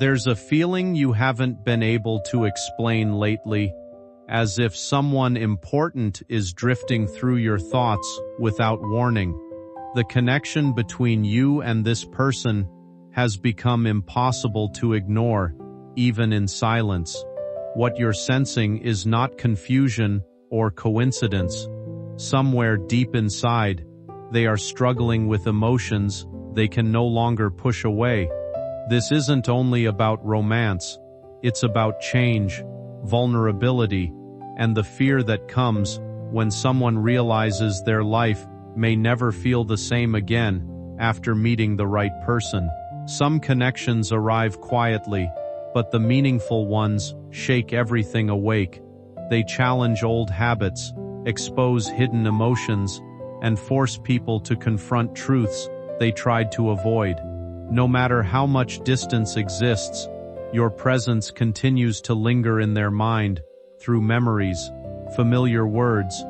There's a feeling you haven't been able to explain lately, as if someone important is drifting through your thoughts without warning. The connection between you and this person has become impossible to ignore, even in silence. What you're sensing is not confusion or coincidence. Somewhere deep inside, they are struggling with emotions they can no longer push away. This isn't only about romance, it's about change, vulnerability, and the fear that comes when someone realizes their life may never feel the same again after meeting the right person. Some connections arrive quietly, but the meaningful ones shake everything awake. They challenge old habits, expose hidden emotions, and force people to confront truths they tried to avoid. No matter how much distance exists, your presence continues to linger in their mind through memories, familiar words,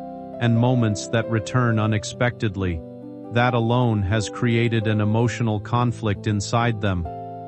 and moments that return unexpectedly. That alone has created an emotional conflict inside them.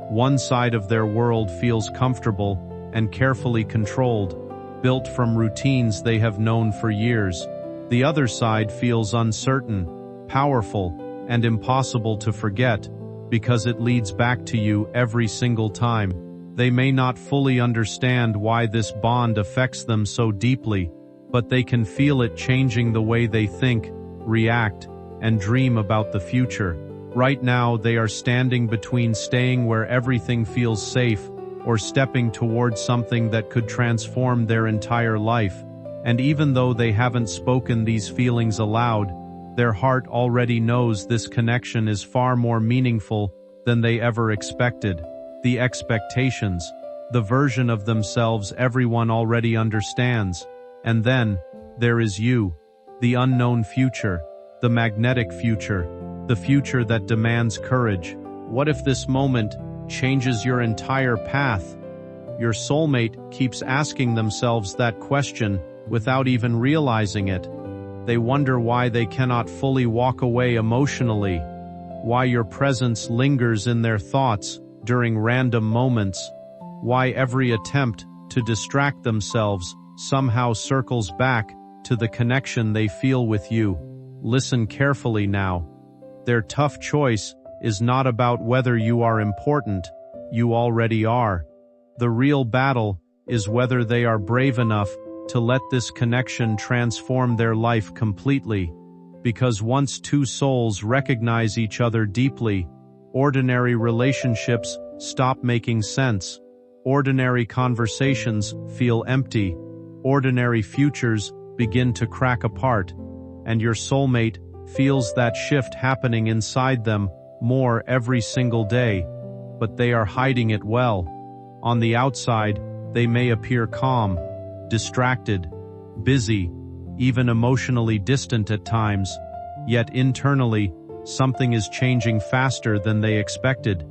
One side of their world feels comfortable and carefully controlled, built from routines they have known for years. The other side feels uncertain, powerful, and impossible to forget, because it leads back to you every single time. They may not fully understand why this bond affects them so deeply, but they can feel it changing the way they think, react, and dream about the future. Right now, they are standing between staying where everything feels safe or stepping towards something that could transform their entire life. And even though they haven't spoken these feelings aloud, their heart already knows this connection is far more meaningful than they ever expected. The expectations, the version of themselves everyone already understands. And then, there is you, the unknown future, the magnetic future, the future that demands courage. What if this moment changes your entire path? Your soulmate keeps asking themselves that question without even realizing it. They wonder why they cannot fully walk away emotionally, why your presence lingers in their thoughts during random moments, why every attempt to distract themselves somehow circles back to the connection they feel with you. Listen carefully now. Their tough choice is not about whether you are important, you already are. The real battle is whether they are brave enough to let this connection transform their life completely. Because once two souls recognize each other deeply, ordinary relationships stop making sense. Ordinary conversations feel empty. Ordinary futures begin to crack apart. And your soulmate feels that shift happening inside them more every single day. But they are hiding it well. On the outside, they may appear calm, distracted, busy, even emotionally distant at times. Yet internally, something is changing faster than they expected.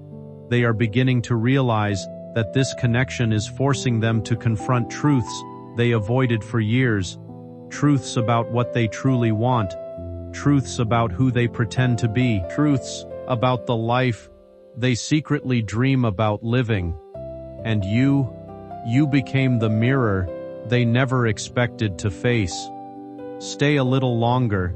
They are beginning to realize that this connection is forcing them to confront truths they avoided for years. Truths about what they truly want. Truths about who they pretend to be. Truths about the life they secretly dream about living. And you became the mirror they never expected to face. Stay a little longer,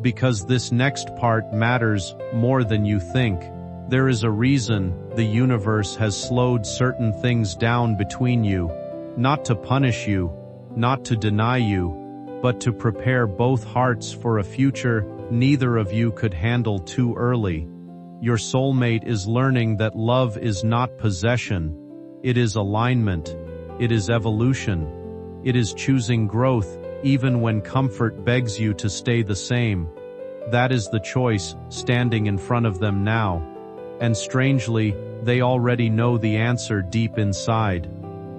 because this next part matters more than you think. There is a reason the universe has slowed certain things down between you, not to punish you, not to deny you, but to prepare both hearts for a future neither of you could handle too early. Your soulmate is learning that love is not possession. It is alignment. It is evolution. It is choosing growth, even when comfort begs you to stay the same. That is the choice standing in front of them now. And strangely, they already know the answer deep inside.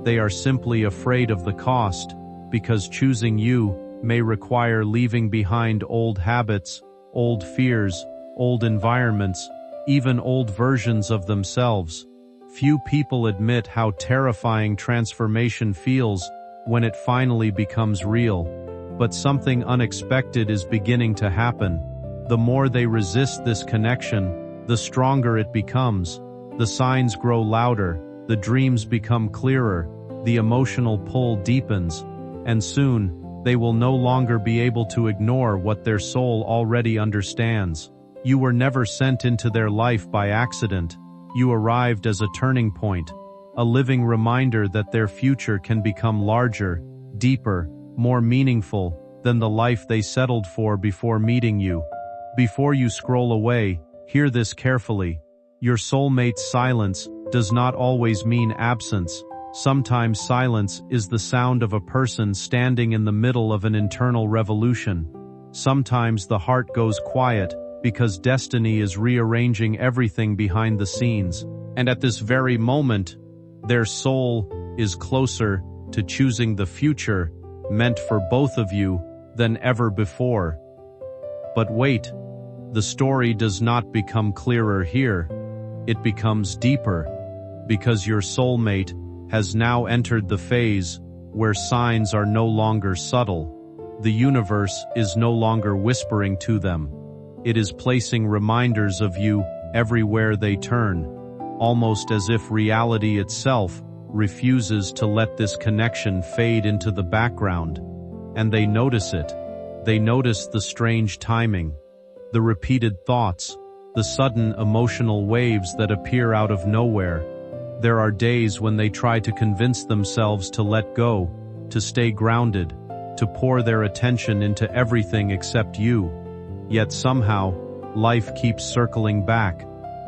They are simply afraid of the cost, because choosing you may require leaving behind old habits, old fears, old environments, even old versions of themselves. Few people admit how terrifying transformation feels when it finally becomes real. But something unexpected is beginning to happen. The more they resist this connection, the stronger it becomes. The signs grow louder, The dreams become clearer, the emotional pull deepens, and soon, they will no longer be able to ignore what their soul already understands. You were never sent into their life by accident. You arrived as a turning point, a living reminder that their future can become larger, deeper, more meaningful than the life they settled for before meeting you. Before you scroll away, hear this carefully. Your soulmate's silence does not always mean absence. Sometimes silence is the sound of a person standing in the middle of an internal revolution. Sometimes the heart goes quiet because destiny is rearranging everything behind the scenes. And at this very moment, their soul is closer to choosing the future meant for both of you than ever before. But wait, the story does not become clearer here. It becomes deeper, because your soulmate has now entered the phase where signs are no longer subtle. The universe is no longer whispering to them. It is placing reminders of you everywhere they turn, almost as if reality itself refuses to let this connection fade into the background. And they notice it. They notice the strange timing, the repeated thoughts, the sudden emotional waves that appear out of nowhere. There are days when they try to convince themselves to let go, to stay grounded, to pour their attention into everything except you. Yet somehow, life keeps circling back.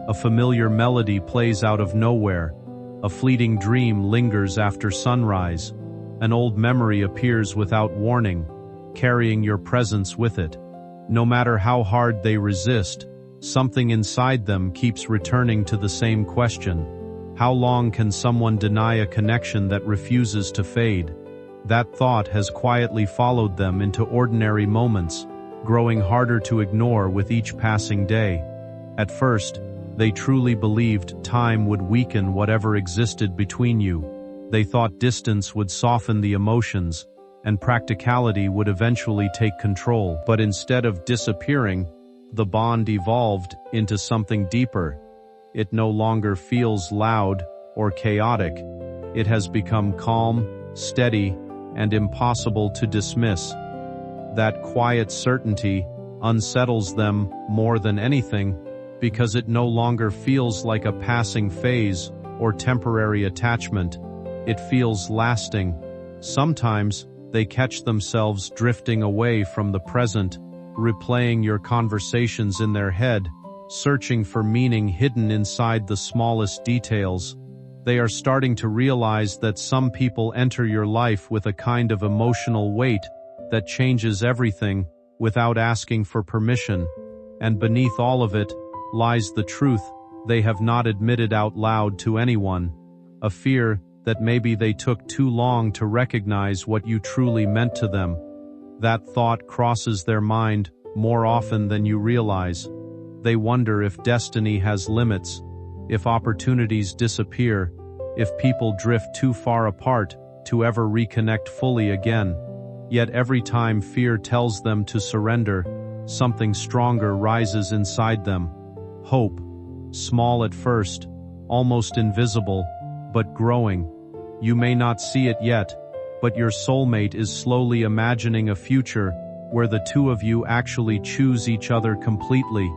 A familiar melody plays out of nowhere. A fleeting dream lingers after sunrise. An old memory appears without warning, carrying your presence with it. No matter how hard they resist, something inside them keeps returning to the same question. How long can someone deny a connection that refuses to fade? That thought has quietly followed them into ordinary moments, growing harder to ignore with each passing day. At first, they truly believed time would weaken whatever existed between you. They thought distance would soften the emotions, and practicality would eventually take control. But instead of disappearing, the bond evolved into something deeper. It no longer feels loud or chaotic. It has become calm, steady, and impossible to dismiss. That quiet certainty unsettles them more than anything, because it no longer feels like a passing phase or temporary attachment. It feels lasting. Sometimes they catch themselves drifting away from the present, replaying your conversations in their head, searching for meaning hidden inside the smallest details. They are starting to realize that some people enter your life with a kind of emotional weight that changes everything without asking for permission. And beneath all of it lies the truth they have not admitted out loud to anyone, a fear that maybe they took too long to recognize what you truly meant to them. That thought crosses their mind more often than you realize. They wonder if destiny has limits, if opportunities disappear, if people drift too far apart to ever reconnect fully again. Yet every time fear tells them to surrender, something stronger rises inside them. Hope, small at first, almost invisible, but growing. You may not see it yet, but your soulmate is slowly imagining a future where the two of you actually choose each other completely.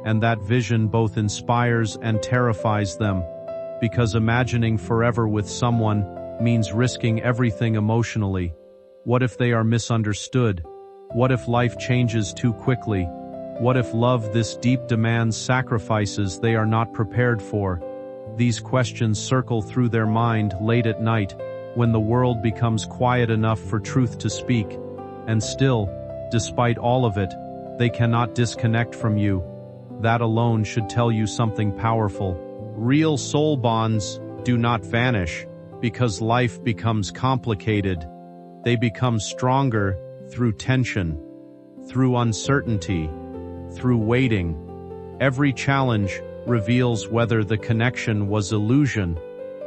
And that vision both inspires and terrifies them, because imagining forever with someone means risking everything emotionally. What if they are misunderstood? What if life changes too quickly? What if love this deep demands sacrifices they are not prepared for? These questions circle through their mind late at night, when the world becomes quiet enough for truth to speak. And still, despite all of it, they cannot disconnect from you. That alone should tell you something powerful. Real soul bonds do not vanish because life becomes complicated. They become stronger through tension, through uncertainty, through waiting. Every challenge reveals whether the connection was illusion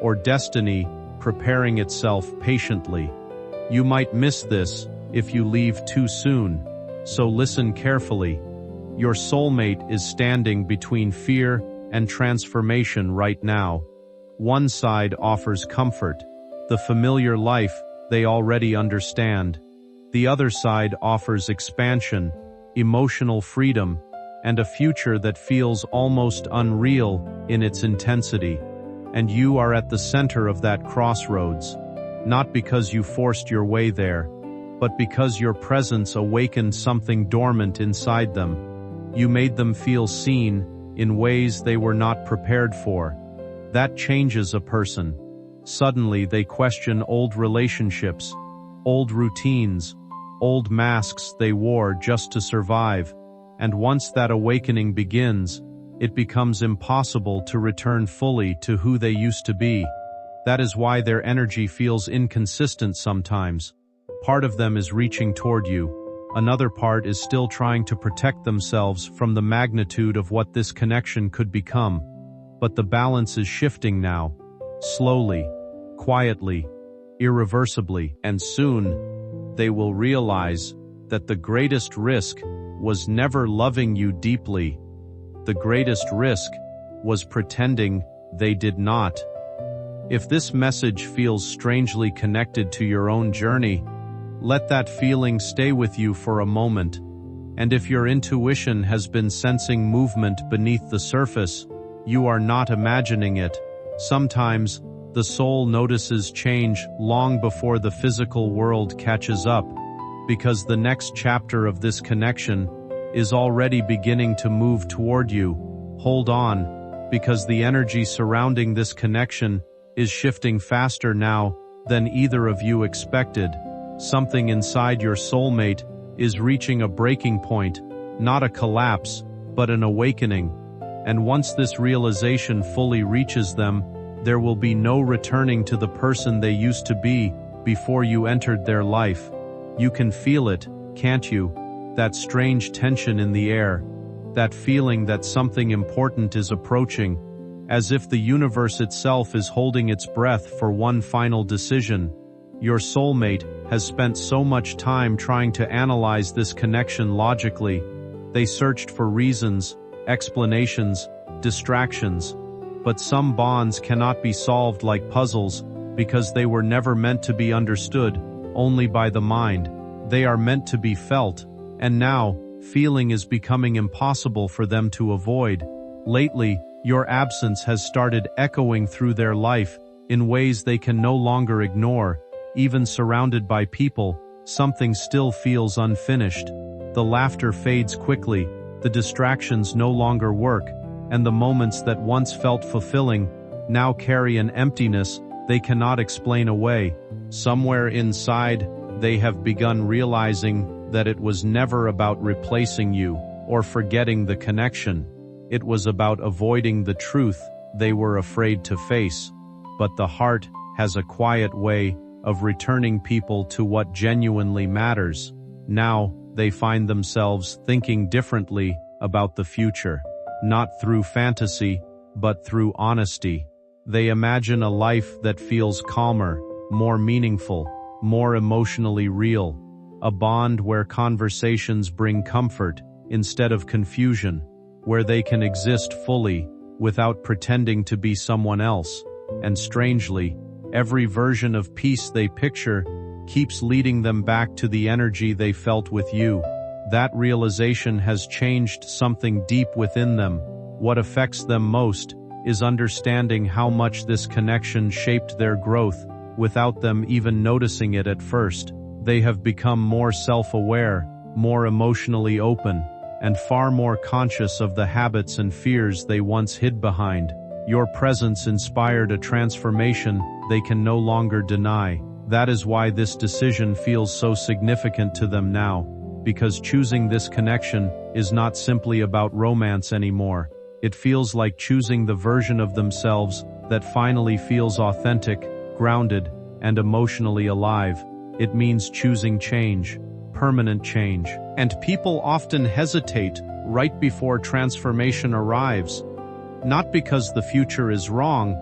or destiny preparing itself patiently. You might miss this if you leave too soon, so listen carefully. Your soulmate is standing between fear and transformation right now. One side offers comfort, the familiar life they already understand. The other side offers expansion, emotional freedom, and a future that feels almost unreal in its intensity. And you are at the center of that crossroads, not because you forced your way there, but because your presence awakened something dormant inside them. You made them feel seen in ways they were not prepared for. That changes a person. Suddenly they question old relationships, old routines, old masks they wore just to survive. And once that awakening begins, it becomes impossible to return fully to who they used to be. That is why their energy feels inconsistent sometimes. Part of them is reaching toward you. Another part is still trying to protect themselves from the magnitude of what this connection could become. But the balance is shifting now. Slowly, quietly, irreversibly, and soon, they will realize that the greatest risk was never loving you deeply. The greatest risk was pretending they did not. If this message feels strangely connected to your own journey, let that feeling stay with you for a moment. And if your intuition has been sensing movement beneath the surface, you are not imagining it. Sometimes, the soul notices change long before the physical world catches up, because the next chapter of this connection is already beginning to move toward you. Hold on, because the energy surrounding this connection is shifting faster now than either of you expected. Something inside your soulmate is reaching a breaking point, not a collapse, but an awakening. And once this realization fully reaches them, there will be no returning to the person they used to be before you entered their life. You can feel it, can't you? That strange tension in the air, that feeling that something important is approaching, as if the universe itself is holding its breath for one final decision. Your soulmate has spent so much time trying to analyze this connection logically. They searched for reasons, explanations, distractions. But some bonds cannot be solved like puzzles because they were never meant to be understood only by the mind. They are meant to be felt. And now, feeling is becoming impossible for them to avoid. Lately, your absence has started echoing through their life in ways they can no longer ignore. Even surrounded by people, something still feels unfinished. The laughter fades quickly, the distractions no longer work, and the moments that once felt fulfilling now carry an emptiness they cannot explain away. Somewhere inside, they have begun realizing that it was never about replacing you or forgetting the connection. It was about avoiding the truth they were afraid to face. But the heart has a quiet way of returning people to what genuinely matters. Now, they find themselves thinking differently about the future, not through fantasy, but through honesty. They imagine a life that feels calmer, more meaningful, more emotionally real. A bond where conversations bring comfort instead of confusion, where they can exist fully without pretending to be someone else. And strangely, every version of peace they picture keeps leading them back to the energy they felt with you. That realization has changed something deep within them. What affects them most is understanding how much this connection shaped their growth without them even noticing it at first. They have become more self-aware, more emotionally open, and far more conscious of the habits and fears they once hid behind. Your presence inspired a transformation they can no longer deny. That is why this decision feels so significant to them now, because choosing this connection is not simply about romance anymore. It feels like choosing the version of themselves that finally feels authentic, grounded, and emotionally alive. It means choosing change, permanent change. And people often hesitate right before transformation arrives. Not because the future is wrong,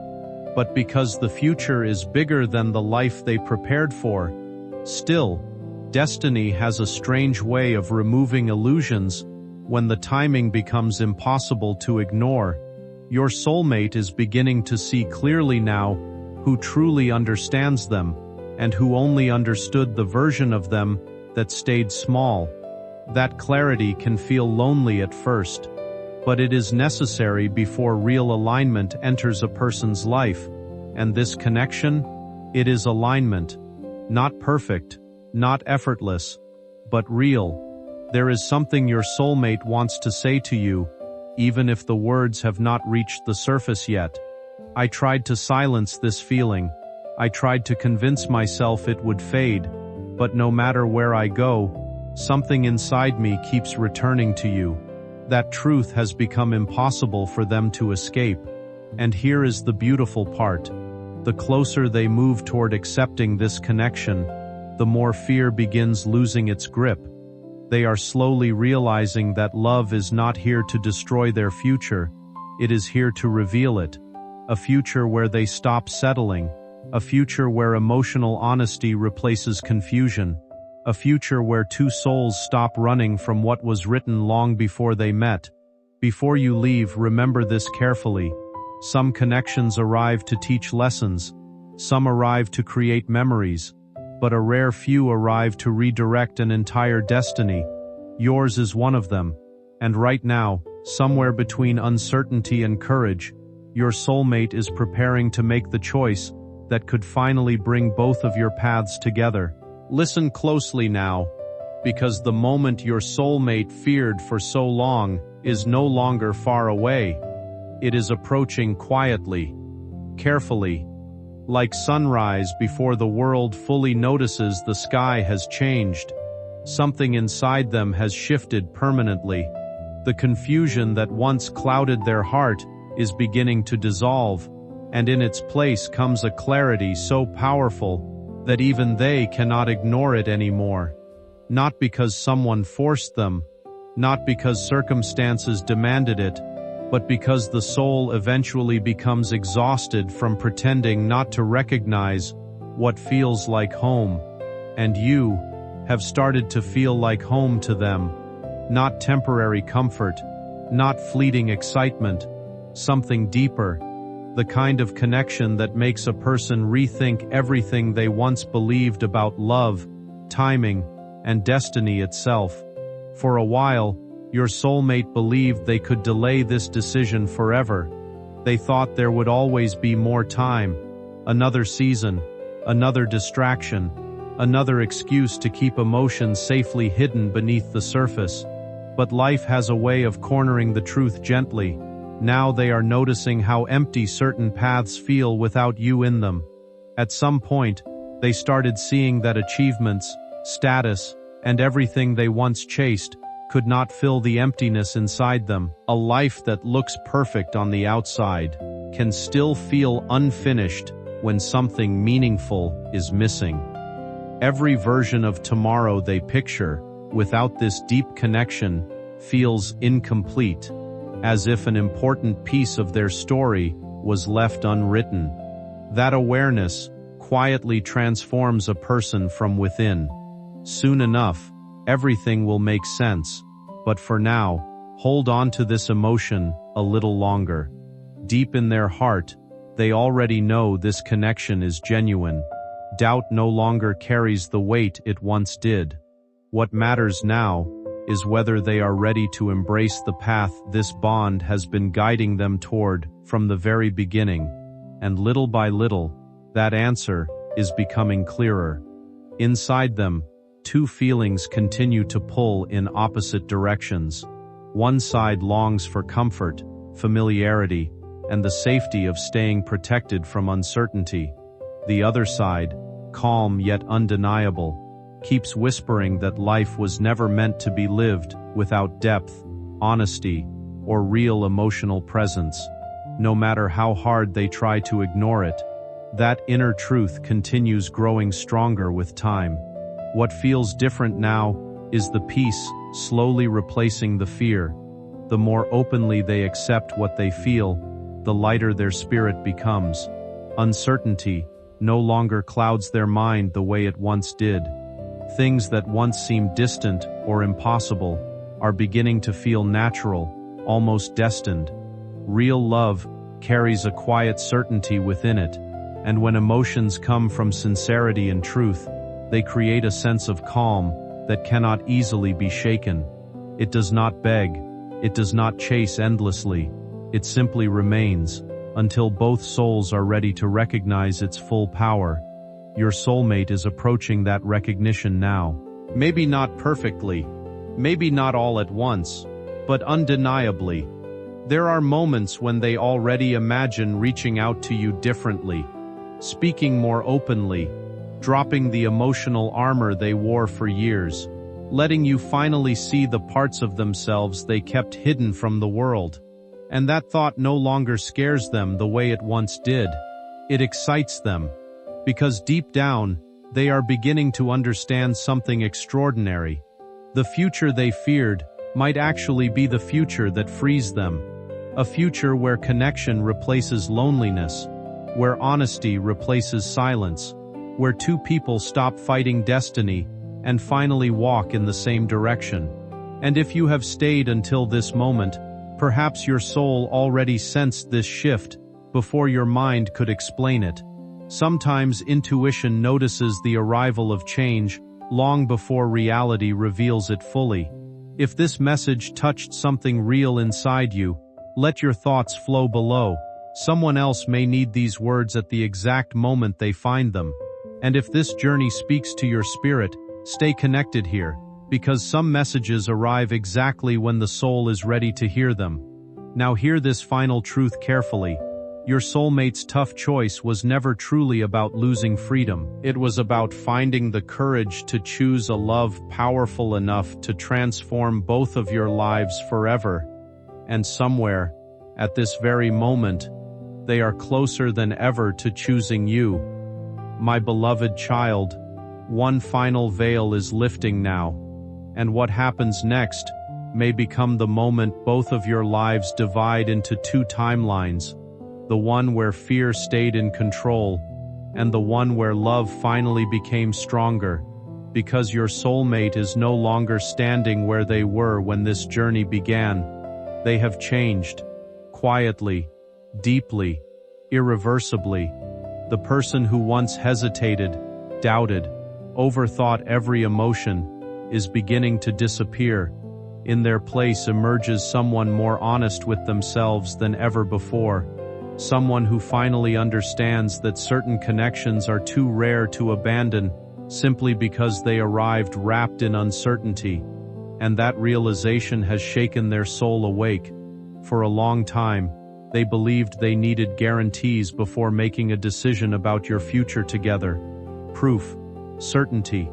but because the future is bigger than the life they prepared for. Still, destiny has a strange way of removing illusions when the timing becomes impossible to ignore. Your soulmate is beginning to see clearly now who truly understands them, and who only understood the version of them that stayed small. That clarity can feel lonely at first, but it is necessary before real alignment enters a person's life. And this connection? It is alignment. Not perfect, not effortless, but real. There is something your soulmate wants to say to you, even if the words have not reached the surface yet. I tried to silence this feeling. I tried to convince myself it would fade, but no matter where I go, something inside me keeps returning to you. That truth has become impossible for them to escape. And here is the beautiful part. The closer they move toward accepting this connection, the more fear begins losing its grip. They are slowly realizing that love is not here to destroy their future. It is here to reveal it. A future where they stop settling. A future where emotional honesty replaces confusion. A future where two souls stop running from what was written long before they met. Before you leave, remember this carefully. Some connections arrive to teach lessons. Some arrive to create memories. But a rare few arrive to redirect an entire destiny. Yours is one of them. And right now, somewhere between uncertainty and courage, your soulmate is preparing to make the choice that could finally bring both of your paths together. Listen closely now, because the moment your soulmate feared for so long is no longer far away. It is approaching quietly, carefully, like sunrise before the world fully notices the sky has changed. Something inside them has shifted permanently. The confusion that once clouded their heart is beginning to dissolve, and in its place comes a clarity so powerful that even they cannot ignore it anymore. Not because someone forced them, not because circumstances demanded it, but because the soul eventually becomes exhausted from pretending not to recognize what feels like home. And you have started to feel like home to them. Not temporary comfort, not fleeting excitement, something deeper. The kind of connection that makes a person rethink everything they once believed about love, timing, and destiny itself. For a while, your soulmate believed they could delay this decision forever. They thought there would always be more time, another season, another distraction, another excuse to keep emotions safely hidden beneath the surface. But life has a way of cornering the truth gently. Now they are noticing how empty certain paths feel without you in them. At some point, they started seeing that achievements, status, and everything they once chased could not fill the emptiness inside them. A life that looks perfect on the outside can still feel unfinished when something meaningful is missing. Every version of tomorrow they picture, without this deep connection, feels incomplete, as if an important piece of their story was left unwritten. That awareness quietly transforms a person from within. Soon enough, everything will make sense, but for now, hold on to this emotion a little longer. Deep in their heart, they already know this connection is genuine. Doubt no longer carries the weight it once did. What matters now is whether they are ready to embrace the path this bond has been guiding them toward from the very beginning. And little by little, that answer is becoming clearer. Inside them, two feelings continue to pull in opposite directions. One side longs for comfort, familiarity, and the safety of staying protected from uncertainty. The other side, calm yet undeniable, keeps whispering that life was never meant to be lived without depth, honesty, or real emotional presence. No matter how hard they try to ignore it, that inner truth continues growing stronger with time. What feels different now is the peace slowly replacing the fear. The more openly they accept what they feel, the lighter their spirit becomes. Uncertainty no longer clouds their mind the way it once did. Things that once seemed distant or impossible are beginning to feel natural, almost destined. Real love carries a quiet certainty within it, and when emotions come from sincerity and truth, they create a sense of calm that cannot easily be shaken. It does not beg, it does not chase endlessly, it simply remains, until both souls are ready to recognize its full power. Your soulmate is approaching that recognition now. Maybe not perfectly, maybe not all at once, but undeniably. There are moments when they already imagine reaching out to you differently, speaking more openly, dropping the emotional armor they wore for years, letting you finally see the parts of themselves they kept hidden from the world. And that thought no longer scares them the way it once did. It excites them, because deep down, they are beginning to understand something extraordinary. The future they feared might actually be the future that frees them. A future where connection replaces loneliness, where honesty replaces silence, where two people stop fighting destiny and finally walk in the same direction. And if you have stayed until this moment, perhaps your soul already sensed this shift before your mind could explain it. Sometimes intuition notices the arrival of change long before reality reveals it fully. If this message touched something real inside you, let your thoughts flow below. Someone else may need these words at the exact moment they find them. And if this journey speaks to your spirit, stay connected here, because some messages arrive exactly when the soul is ready to hear them. Now hear this final truth carefully. Your soulmate's tough choice was never truly about losing freedom. It was about finding the courage to choose a love powerful enough to transform both of your lives forever. And somewhere, at this very moment, they are closer than ever to choosing you. My beloved child, one final veil is lifting now, and what happens next may become the moment both of your lives divide into two timelines, the one where fear stayed in control, and the one where love finally became stronger, because your soulmate is no longer standing where they were when this journey began. They have changed, quietly, deeply, irreversibly. The person who once hesitated, doubted, overthought every emotion, is beginning to disappear. In their place emerges someone more honest with themselves than ever before. Someone who finally understands that certain connections are too rare to abandon simply because they arrived wrapped in uncertainty. And that realization has shaken their soul awake. For a long time, they believed they needed guarantees before making a decision about your future together. Proof, certainty,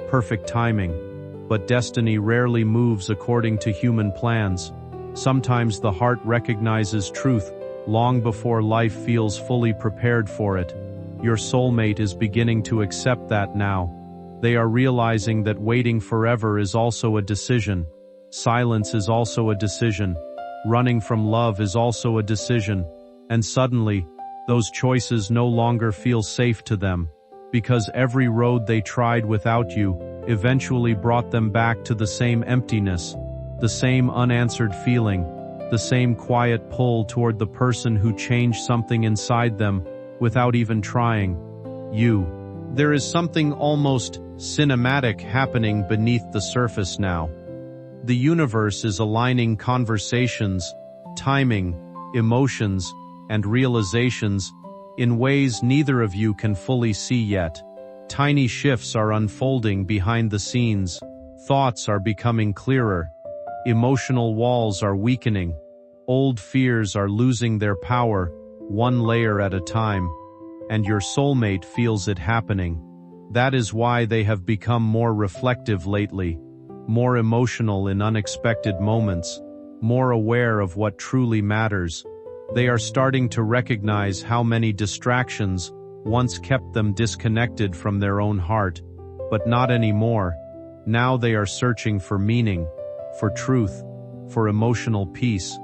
perfect timing. But destiny rarely moves according to human plans. Sometimes the heart recognizes truth long before life feels fully prepared for it. Your soulmate is beginning to accept that now. They are realizing that waiting forever is also a decision. Silence is also a decision. Running from love is also a decision. And suddenly, those choices no longer feel safe to them, because every road they tried without you eventually brought them back to the same emptiness, the same unanswered feeling, the same quiet pull toward the person who changed something inside them without even trying. You. There is something almost cinematic happening beneath the surface now. The universe is aligning conversations, timing, emotions, and realizations in ways neither of you can fully see yet. Tiny shifts are unfolding behind the scenes. Thoughts are becoming clearer. Emotional walls are weakening. Old fears are losing their power, one layer at a time. And your soulmate feels it happening. That is why they have become more reflective lately, more emotional in unexpected moments, more aware of what truly matters. They are starting to recognize how many distractions once kept them disconnected from their own heart, but not anymore. Now they are searching for meaning, for truth, for emotional peace,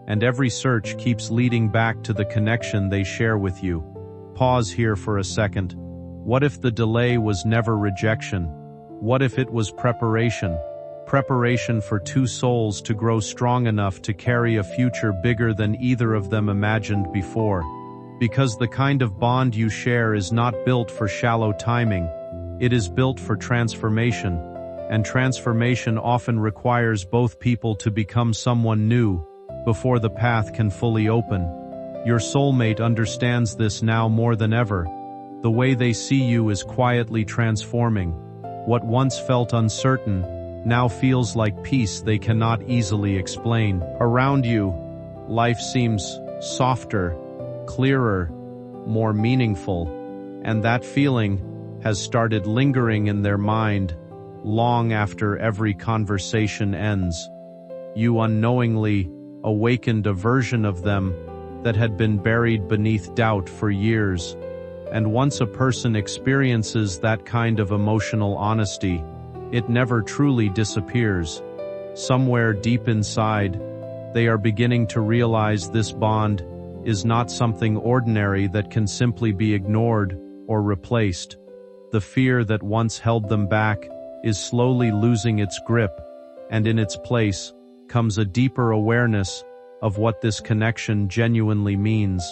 and every search keeps leading back to the connection they share with you. Pause here for a second. What if the delay was never rejection? What if it was preparation? preparation for two souls to grow strong enough to carry a future bigger than either of them imagined before. Because the kind of bond you share is not built for shallow timing, it is built for transformation, and transformation often requires both people to become someone new before the path can fully open. Your soulmate understands this now more than ever. The way they see you is quietly transforming. What once felt uncertain now feels like peace they cannot easily explain. Around you, life seems softer, clearer, more meaningful, and that feeling has started lingering in their mind long after every conversation ends. You unknowingly awakened a version of them that had been buried beneath doubt for years. And once a person experiences that kind of emotional honesty, it never truly disappears. Somewhere deep inside, they are beginning to realize this bond is not something ordinary that can simply be ignored or replaced. The fear that once held them back is slowly losing its grip, and in its place comes a deeper awareness of what this connection genuinely means.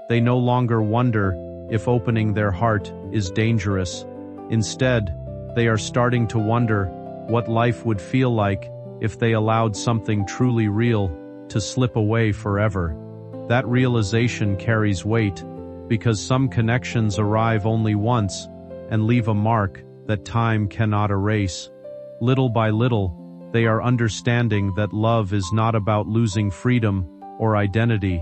They no longer wonder if opening their heart is dangerous. Instead, they are starting to wonder what life would feel like if they allowed something truly real to slip away forever. That realization carries weight, because some connections arrive only once and leave a mark that time cannot erase. Little by little, they are understanding that love is not about losing freedom or identity.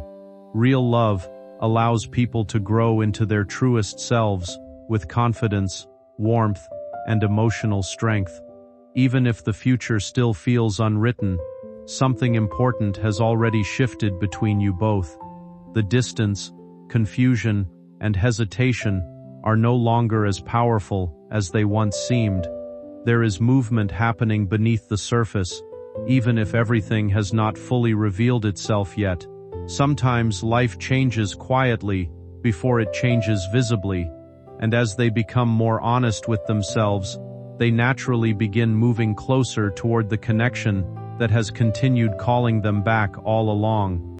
Real love allows people to grow into their truest selves with confidence, warmth, and emotional strength. Even if the future still feels unwritten, something important has already shifted between you both. The distance, confusion, and hesitation are no longer as powerful as they once seemed. There is movement happening beneath the surface, even if everything has not fully revealed itself yet. Sometimes life changes quietly before it changes visibly, and as they become more honest with themselves, they naturally begin moving closer toward the connection that has continued calling them back all along.